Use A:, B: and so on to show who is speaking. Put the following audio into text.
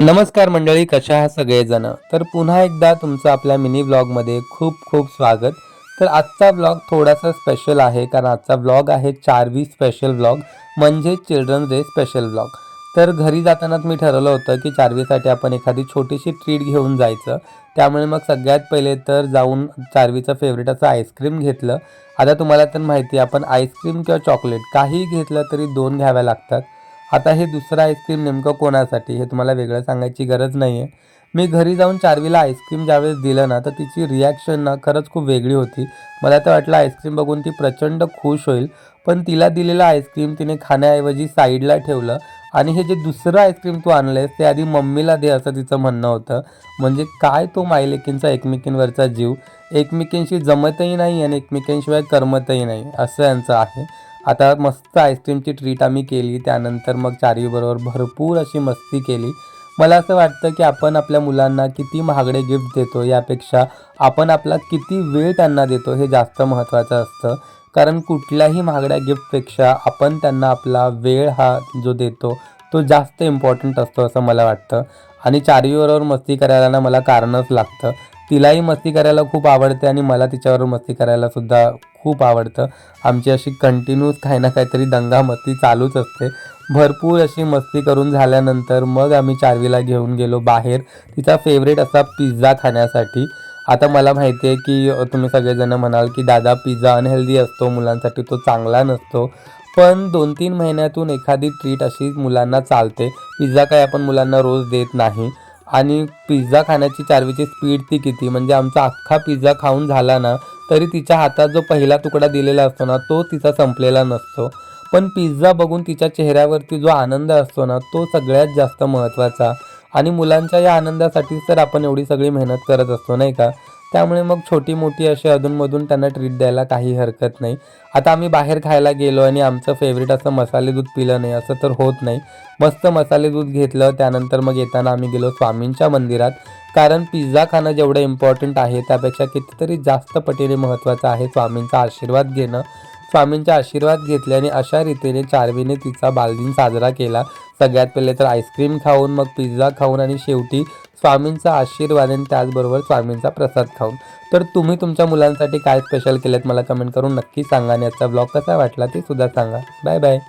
A: नमस्कार मंडळी, कशा आहात सगळेजण. तर पुन्हा एकदा तुमचं आपल्या मिनी व्लॉगमध्ये खूप खूप स्वागत. तर आजचा व्लॉग थोडासा स्पेशल आहे, कारण आजचा व्लॉग आहे चारवी स्पेशल व्लॉग, म्हणजे चिल्ड्रन डे स्पेशल व्लॉग. तर घरी जातानाच मी ठरवलं होतं की चारवीसाठी आपण एखादी छोटीशी ट्रीट घेऊन जायचं. त्यामुळे मग सगळ्यात पहिले तर जाऊन चारवीचं फेवरेट असं आईस्क्रीम घेतलं. आता तुम्हाला तर माहिती आहे, आपण आईस्क्रीम किंवा चॉकलेट काहीही घेतलं तरी 2 घ्याव्या लागतात. आता हे दुसरं आईस्क्रीम नेमकं कोणासाठी हे तुम्हाला वेगळं सांगायची गरज नाही आहे. मी घरी जाऊन चारवीला आईस्क्रीम ज्यावेळेस दिलं ना, तर तिची रिॲक्शन ना खरंच खूप वेगळी होती. मला तर वाटलं आईस्क्रीम बघून ती प्रचंड खुश होईल. पण तिला दिलेलं आईस्क्रीम तिने खाण्याऐवजी साईडला ठेवलं आणि हे जे दुसरं आईस्क्रीम तू आणलंयस ते आधी मम्मीला दे, असं तिचं म्हणणं होतं. म्हणजे काय तो मायलेकींचा एकमेकींवरचा जीव. एकमेकींशी जमतही नाही आणि एकमेकींशिवाय करमतही नाही, असं यांचं आहे. आता मस्त आईस्क्रीमची ट्रीट आम्ही केली. त्यानंतर मग चारवीबरोबर भरपूर अशी मस्ती केली. मला असं वाटतं की आपण आपल्या मुलांना किती महागडे गिफ्ट देतो यापेक्षा आपण आपला किती वेळ त्यांना देतो हे जास्त महत्त्वाचं असतं. कारण कुठल्याही महागड्या गिफ्टपेक्षा आपण त्यांना आपला वेळ हा जो देतो तो जास्त इम्पॉर्टंट असतो असं मला वाटतं. आणि चारवीबरोबर मस्ती करायला ना मला कारणच लागतं. तिलाही मस्ती करायला खूप आवडते आणि मला तिच्याबरोबर मस्ती करायलासुद्धा खूप आवडतं. आमची अशी कंटिन्यूस काही ना काहीतरी दंगामस्ती चालूच असते. भरपूर अशी मस्ती करून झाल्यानंतर मग आम्ही चारवीला घेऊन गेलो बाहेर तिचा फेवरेट असा पिझ्झा खाण्यासाठी. आता मला माहिती आहे की तुम्ही सगळेजण म्हणाल की दादा पिझ्झा अनहेल्दी असतो, मुलांसाठी तो चांगला नसतो. पण 2-3 महिन्यातून एखादी ट्रीट अशी मुलांना चालते. पिझ्झा काय आपण मुलांना रोज देत नाही. आणि पिझ्झा खाण्याची चारवीची स्पीड ती किती, म्हणजे आमचा अख्खा पिझ्झा खाऊन झाला ना तरी तिच्या हातात जो पहिला तुकडा दिलेला असतो ना तो तिचा संपलेला नसतो. पण पिझ्झा बघून तिच्या चेहऱ्यावरती जो आनंद असतो ना तो सगळ्यात जास्त महत्त्वाचा. आणि मुलांच्या या आनंदासाठीच तर आपण एवढी सगळी मेहनत करत असतो, नाही का? त्यामुळे मग छोटी मोठी अशी अधूनमधून त्यांना ट्रीट द्यायला काही हरकत नाही. आता आम्ही बाहेर खायला गेलो आणि आमचं फेवरेट असं मसाले दूध पिलं नाही असं तर होत नाही. मस्त मसाले दूध घेतलं. त्यानंतर मग येताना आम्ही गेलो स्वामींच्या मंदिरात. कारण पिझ्झा खाणं जेवढं इम्पॉर्टंट आहे त्यापेक्षा कितीतरी जास्त पटीने महत्त्वाचं आहे स्वामींचा आशीर्वाद घेणं. स्वामींचा आशीर्वाद घेतले आणि अशा रीतीने चारवीने तिचा बालदिन साजरा केला. सगळ्यात पहिले तर आईस्क्रीम खाऊन, मग पिझ्झा खाऊन आणि शेवटी स्वामींचा आशीर्वाद आणि त्याचबरोबर स्वामींचा प्रसाद खाऊन. तर तुम्ही तुमच्या मुलांसाठी काय स्पेशल केलेत मला कमेंट करून नक्की सांगा आणि याचा ब्लॉग कसा वाटला ते सुद्धा सांगा. Bye bye.